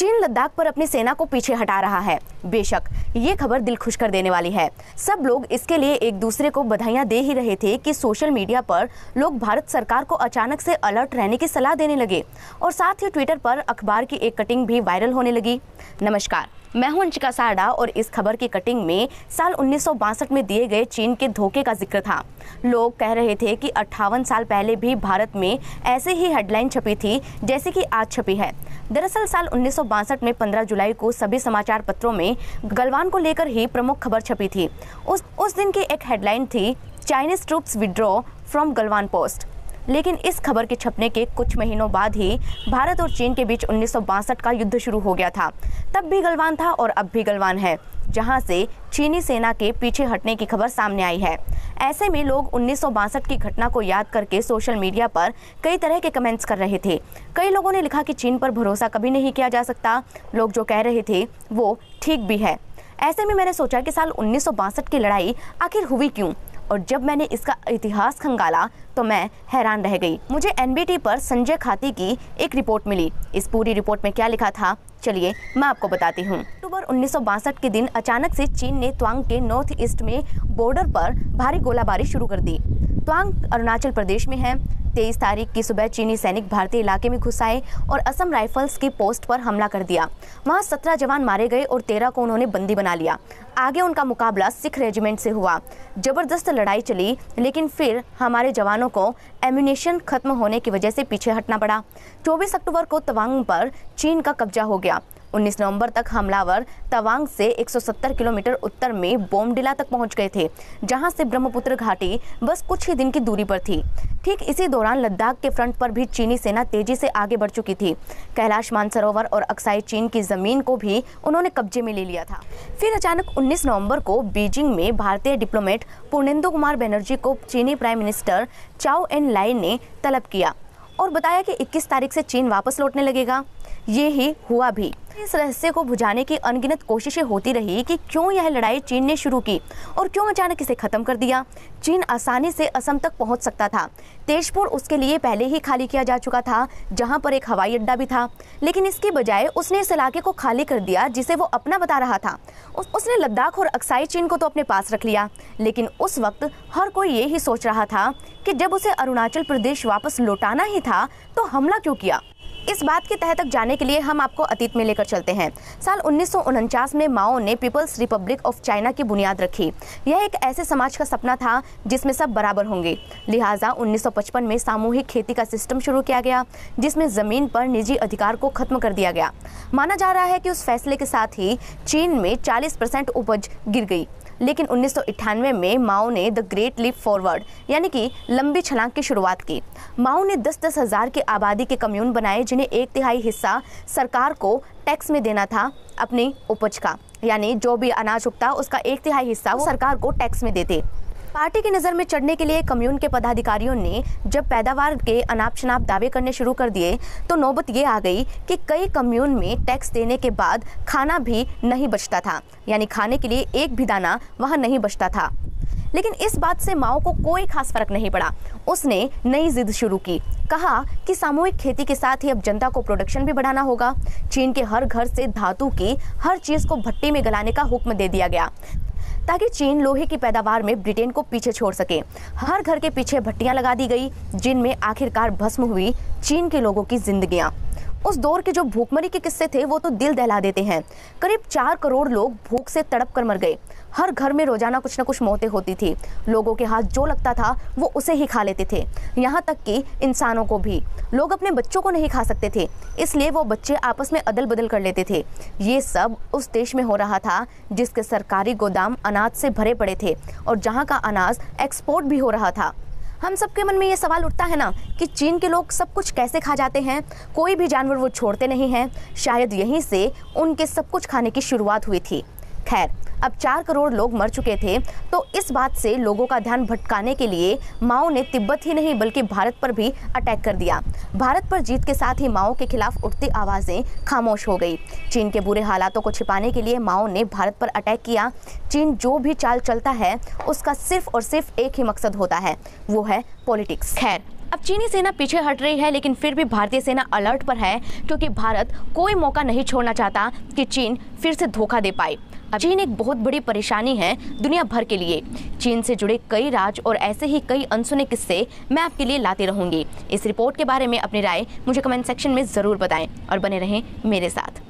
चीन लद्दाख पर अपनी सेना को पीछे हटा रहा है। बेशक ये खबर दिल खुश कर देने वाली है। सब लोग इसके लिए एक दूसरे को बधाइयां दे ही रहे थे कि सोशल मीडिया पर लोग भारत सरकार को अचानक से अलर्ट रहने की सलाह देने लगे और साथ ही ट्विटर पर अखबार की एक कटिंग भी वायरल होने लगी। नमस्कार, मैं हूं अंशिका सारडा और इस खबर की कटिंग में साल 1962 में दिए गए चीन के धोखे का जिक्र था। लोग कह रहे थे कि 58 साल पहले भी भारत में ऐसे ही हेडलाइन छपी थी जैसे कि आज छपी है। दरअसल साल 1962 में 15 जुलाई को सभी समाचार पत्रों में गलवान को लेकर ही प्रमुख खबर छपी थी। उस दिन की एक हेडलाइन थी, Chinese troops withdraw from Galwan post. लेकिन इस खबर के छपने के कुछ महीनों बाद ही भारत और चीन के बीच 1962 का युद्ध शुरू हो गया था। तब भी गलवान था और अब भी गलवान है, जहां से चीनी सेना के पीछे हटने की खबर सामने आई है। ऐसे में लोग 1962 की घटना को याद करके सोशल मीडिया पर कई तरह के कमेंट्स कर रहे थे। कई लोगों ने लिखा कि चीन पर भरोसा कभी नहीं किया जा सकता। लोग जो कह रहे थे वो ठीक भी है। ऐसे में मैंने सोचा कि साल 1962 की लड़ाई आखिर हुई क्यों, और जब मैंने इसका इतिहास खंगाला तो मैं हैरान रह गई। मुझे एनबीटी पर संजय खाती की एक रिपोर्ट मिली। इस पूरी रिपोर्ट में क्या लिखा था, चलिए मैं आपको बताती हूँ। अक्टूबर 1962 के दिन अचानक से चीन ने त्वांग के नॉर्थ ईस्ट में बॉर्डर पर भारी गोलाबारी शुरू कर दी। त्वांग अरुणाचल प्रदेश में है। 23 तारीख की सुबह चीनी सैनिक भारतीय इलाके में घुस आए और असम राइफल्स की पोस्ट पर हमला कर दिया। वहां 17 जवान मारे गए और 13 को उन्होंने बंदी बना लिया। आगे उनका मुकाबला सिख रेजिमेंट से हुआ। जबरदस्त लड़ाई चली, लेकिन फिर हमारे जवानों को एम्यूनेशन खत्म होने की वजह से पीछे हटना पड़ा। 24 अक्टूबर को तवांग पर चीन का कब्जा हो गया। 19 नवंबर तक हमलावर तवांग से 170 किलोमीटर उत्तर में बोमडिला तक पहुंच गए थे, जहां से ब्रह्मपुत्र घाटी बस कुछ ही दिन की दूरी पर थी। ठीक इसी दौरान लद्दाख के फ्रंट पर भी चीनी सेना तेजी से आगे बढ़ चुकी थी। कैलाश मानसरोवर और अक्साई चीन की जमीन को भी उन्होंने कब्जे में ले लिया था। फिर अचानक 19 नवंबर को बीजिंग में भारतीय डिप्लोमेट पूर्णेंदु कुमार बनर्जी को चीनी प्राइम मिनिस्टर चाओ एन लाई ने तलब किया और बताया कि 21 तारीख से चीन वापस लौटने लगेगा। ये ही हुआ भी। इस रहस्य को बुझाने की अनगिनत कोशिशें होती रही कि क्यों यह लड़ाई चीन ने शुरू की और क्यों अचानक इसे खत्म कर दिया। चीन आसानी से असम तक पहुंच सकता था। तेजपुर उसके लिए पहले ही खाली किया जा चुका था, जहां पर एक हवाई अड्डा भी था, लेकिन इसके बजाय उसने इस इलाके को खाली कर दिया जिसे वो अपना बता रहा था। उसने लद्दाख और अक्साई चीन को तो अपने पास रख लिया, लेकिन उस वक्त हर कोई ये ही सोच रहा था कि जब उसे अरुणाचल प्रदेश वापस लौटाना ही था तो हमला क्यों किया। इस बात की तह तक जाने के लिए हम आपको अतीत में लेकर चलते हैं। साल 1949 में माओ ने पीपल्स रिपब्लिक ऑफ चाइना की बुनियाद रखी। यह एक ऐसे समाज का सपना था जिसमें सब बराबर होंगे। लिहाजा 1955 में सामूहिक खेती का सिस्टम शुरू किया गया, जिसमें जमीन पर निजी अधिकार को खत्म कर दिया गया। माना जा रहा है कि उस फैसले के साथ ही चीन में 40% उपज गिर गई। लेकिन 1998 में माओ ने द ग्रेट लीप फॉरवर्ड यानी कि लंबी छलांग की शुरुआत की। माओ ने 10-10 हजार की आबादी के कम्यून बनाए, जिन्हें 1/3 हिस्सा सरकार को टैक्स में देना था अपनी उपज का, यानी जो भी अनाज उगता उसका 1/3 हिस्सा वो सरकार को टैक्स में देते। पार्टी की नज़र में चढ़ने के लिए कम्यून के पदाधिकारियों ने जब पैदावार के अनाप शनाप दावे करने शुरू कर दिए तो नौबत ये आ गई कि कई कम्यून में टैक्स देने के बाद खाना भी नहीं बचता था, यानी खाने के लिए एक भी दाना वहाँ नहीं बचता था। लेकिन इस बात से माओ को कोई खास फर्क नहीं पड़ा। उसने नई जिद शुरू की। कहा कि सामूहिक खेती के साथ ही अब जनता को प्रोडक्शन भी बढ़ाना होगा। चीन के हर घर से धातु की हर चीज़ को भट्टी में गलाने का हुक्म दे दिया गया ताकि चीन लोहे की पैदावार में ब्रिटेन को पीछे छोड़ सके। हर घर के पीछे भट्टियां लगा दी गई, जिनमें आखिरकार भस्म हुई चीन के लोगों की जिंदगियां। उस दौर के जो भूखमरी के किस्से थे वो तो दिल दहला देते हैं। करीब 4 करोड़ लोग भूख से तड़प कर मर गए। हर घर में रोजाना कुछ न कुछ मौतें होती थी। लोगों के हाथ जो लगता था वो उसे ही खा लेते थे, यहाँ तक कि इंसानों को भी। लोग अपने बच्चों को नहीं खा सकते थे, इसलिए वो बच्चे आपस में अदल बदल कर लेते थे। ये सब उस देश में हो रहा था जिसके सरकारी गोदाम अनाज से भरे पड़े थे और जहाँ का अनाज एक्सपोर्ट भी हो रहा था। हम सबके मन में ये सवाल उठता है ना कि चीन के लोग सब कुछ कैसे खा जाते हैं, कोई भी जानवर वो छोड़ते नहीं हैं। शायद यहीं से उनके सब कुछ खाने की शुरुआत हुई थी। खैर, अब 4 करोड़ लोग मर चुके थे, तो इस बात से लोगों का ध्यान भटकाने के लिए माओ ने तिब्बत ही नहीं बल्कि भारत पर भी अटैक कर दिया। भारत पर जीत के साथ ही माओ के खिलाफ उठती आवाज़ें खामोश हो गई। चीन के बुरे हालातों को छिपाने के लिए माओ ने भारत पर अटैक किया। चीन जो भी चाल चलता है उसका सिर्फ और सिर्फ एक ही मकसद होता है, वो है पॉलिटिक्स। खैर, अब चीनी सेना पीछे हट रही है, लेकिन फिर भी भारतीय सेना अलर्ट पर है, क्योंकि भारत कोई मौका नहीं छोड़ना चाहता कि चीन फिर से धोखा दे पाए। अब चीन एक बहुत बड़ी परेशानी है दुनिया भर के लिए। चीन से जुड़े कई राज और ऐसे ही कई अनसुने किस्से मैं आपके लिए लाती रहूंगी। इस रिपोर्ट के बारे में अपनी राय मुझे कमेंट सेक्शन में जरूर बताएं और बने रहें मेरे साथ।